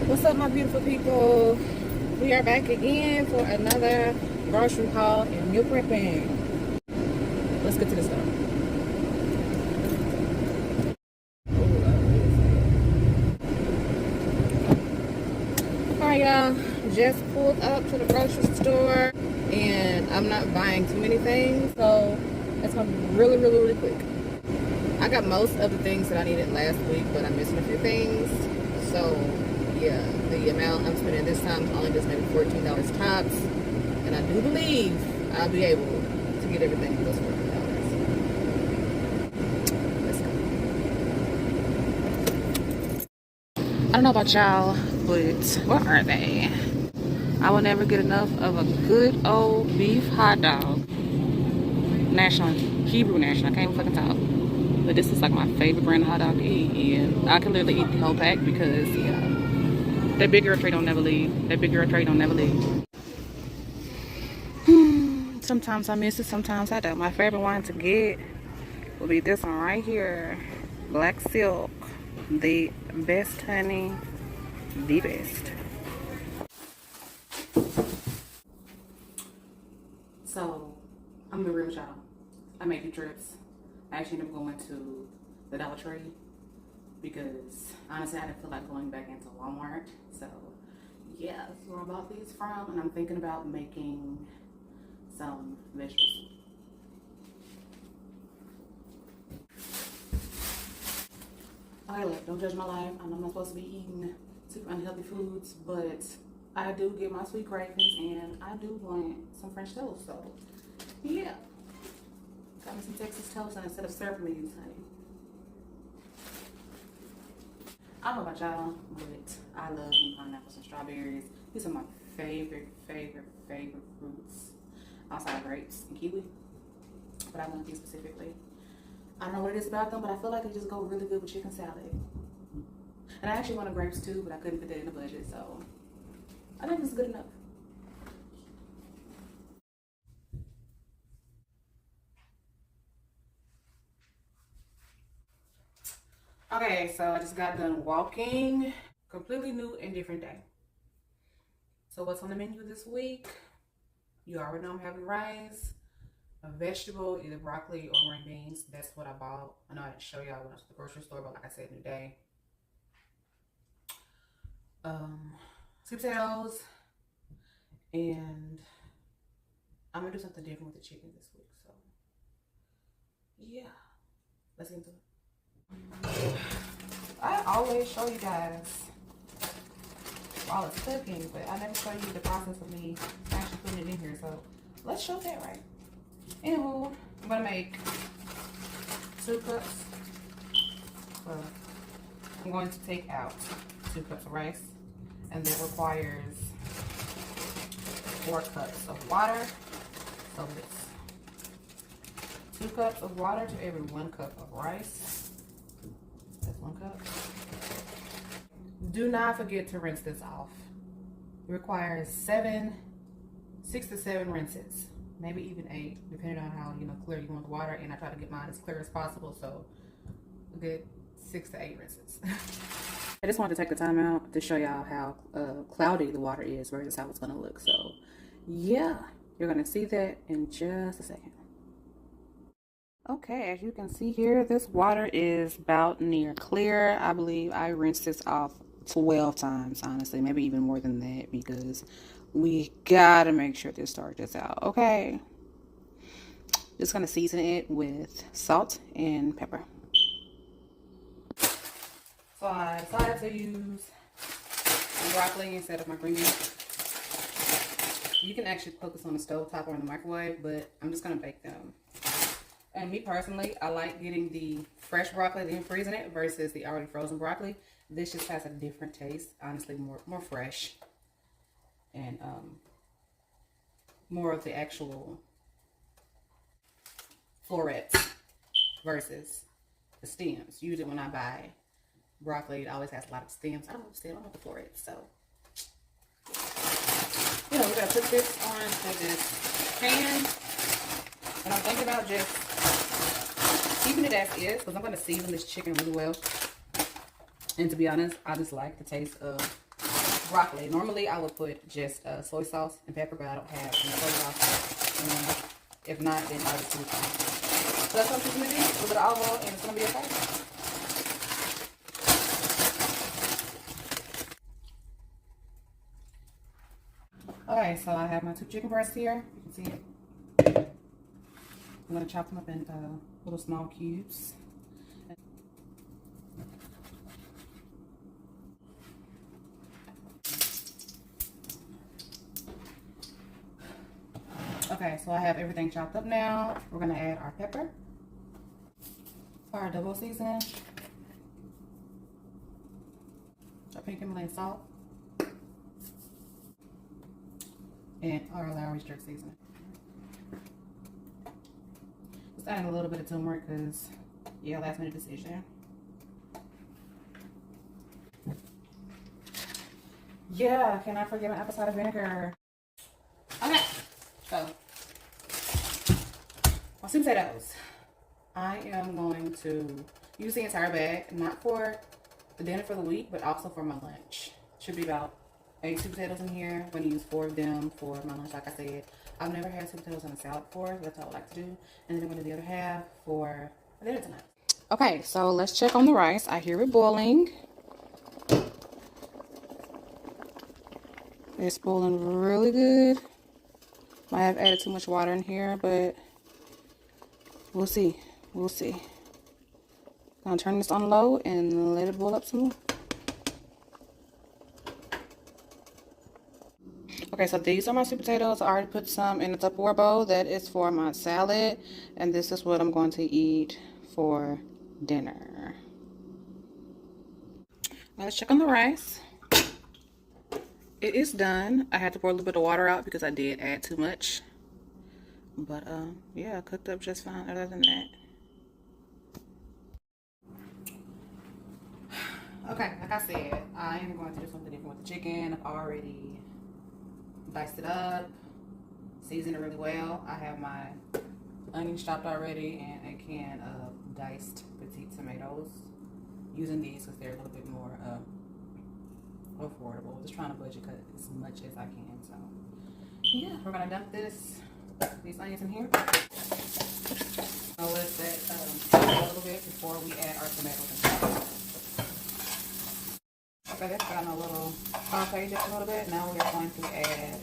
What's up, my beautiful people? We are back again for another grocery haul and meal prepping. Let's get to the stuff. Alright, y'all. Just pulled up to the grocery store and I'm not buying too many things, so it's gonna be really quick. I got most of the things that I needed last week, but I'm missing a few things. So yeah, the amount I'm spending this time is only just maybe $14 tops, and I do believe I'll be able to get everything for those $14. Let's go. I don't know about y'all, but what are they? I will never get enough of a good old beef hot dog. National, Hebrew National. I can't even fucking talk. But this is like my favorite brand of hot dog to eat, and I can literally eat the whole pack because yeah, that big girl tray don't never leave. That big girl tray don't never leave. Sometimes I miss it, sometimes I don't. My favorite one to get will be this one right here, Black Silk, the best honey, the best. So I'm gonna be real with y'all. I make the trips. I actually ended up going to the Dollar Tree because honestly I didn't feel like going back into Walmart. So yeah, this is where I bought these from, and I'm thinking about making some vegetables. Okay, look, don't judge my life. I know I'm not supposed to be eating super unhealthy foods, but I do get my sweet cravings, and I do want some French toast. So yeah, got me some Texas toast, and instead of syrup, I'm using honey. I don't know about y'all, but I love pineapples and strawberries. These are my favorite fruits outside of grapes and kiwi, but I love these specifically. I don't know what it is about them, but I feel like they just go really good with chicken salad. And I actually wanted grapes too, but I couldn't fit that in the budget, so I think this is good enough. Okay, so I just got done walking. Completely new and different day. So what's on the menu this week? You already know I'm having rice, a vegetable, either broccoli or green beans. That's what I bought. I know I didn't show y'all when I was at the grocery store, but like I said, new day. Sweet potatoes, and I'm gonna do something different with the chicken this week. So yeah, let's get into it. I always show you guys while it's cooking, but I never show you the process of me actually putting it in here. So let's show that right. Anywho, I'm gonna make 2 cups. Well, I'm going to take out 2 cups of rice, and that requires 4 cups of water. So it's 2 cups of water to every 1 cup of rice. That's 1 cup. Do not forget to rinse this off. It requires 6 to 7 rinses, maybe even 8, depending on how clear you want the water. And I try to get mine as clear as possible, so a good 6 to 8 rinses. I just wanted to take the time out to show y'all how cloudy the water is versus how it's gonna look. So yeah, you're gonna see that in just a second. Okay, as you can see here, this water is about near clear. I believe I rinsed this off 12 times, honestly, maybe even more than that, because we gotta make sure this starches out. Okay, just gonna season it with salt and pepper. So I decided to use broccoli instead of my green beans. You can actually cook this on the stove top or in the microwave, but I'm just gonna bake them. And me personally, I like getting the fresh broccoli and freezing it versus the already frozen broccoli. This just has a different taste, honestly, more fresh, and more of the actual florets versus the stems. Usually when I buy broccoli, it always has a lot of stems. I don't want the florets, so we're gonna put this on to this pan, and I'm thinking about just keeping it as is because I'm gonna season this chicken really well. And to be honest, I just like the taste of broccoli. Normally, I would put just soy sauce and pepper, but I don't have any soy sauce. And if not, then I'll just do it. So that's what I'm going to do. A little bit of olive oil, and it's going to be okay. Okay, so I have my 2 chicken breasts here. You can see it. I'm going to chop them up in little small cubes. Okay, so I have everything chopped up now. We're going to add our pepper, our double season, our pink Himalayan salt, and our Lowry's jerk seasoning. Just adding a little bit of turmeric because, yeah, last minute decision. Yeah, can I forget my apple cider vinegar? Okay, so my sweet potatoes. I am going to use the entire bag, not for the dinner for the week, but also for my lunch. Should be about 8 sweet potatoes in here. I'm going to use 4 of them for my lunch. Like I said, I've never had sweet potatoes on a salad before. That's what I would like to do. And then I'm going to do the other half for dinner tonight. Okay, so let's check on the rice. I hear it boiling. It's boiling really good. Might have added too much water in here, but we'll see. We'll see. Gonna turn this on low and let it boil up some more. Okay, so these are my sweet potatoes. I already put some in a Tupperware bowl. That is for my salad, and this is what I'm going to eat for dinner. Now let's check on the rice. It is done. I had to pour a little bit of water out because I did add too much. But yeah, cooked up just fine other than that. Okay, like I said, I am going to do something different with the chicken. I've already diced it up, seasoned it really well. I have my onions chopped already and a can of diced petite tomatoes. Using these because they're a little bit more affordable. Just trying to budget cut as much as I can. So yeah, we're gonna dump these onions in here. I'll let that cook a little bit before we add our tomatoes and stuff. Okay, that's gotten a little sauteed just a little bit. Now we are going to add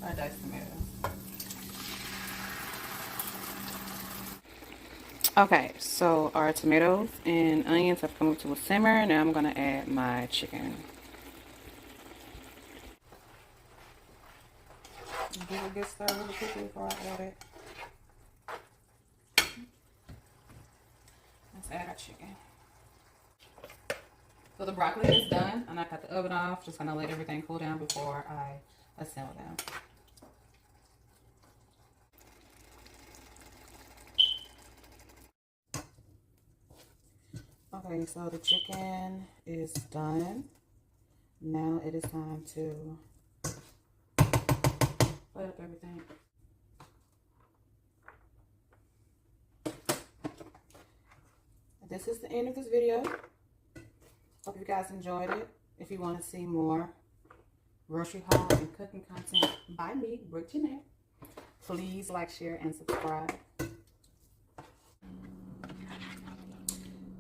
our diced tomatoes. Okay, so our tomatoes and onions have come up to a simmer. Now I'm going to add my chicken. Give it a good stir really quickly before I add it. Let's add our chicken. So the broccoli is done, and I cut the oven off. Just going to let everything cool down before I assemble them. Okay, so the chicken is done. Now it is time to plate up everything. This is the end of this video. Hope you guys enjoyed it. If you want to see more grocery haul and cooking content by me, Brooke Jeanette, please like, share, and subscribe.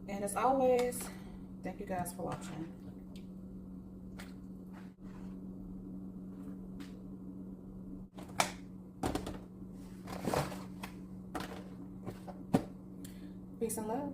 And as always, thank you guys for watching. Peace and love.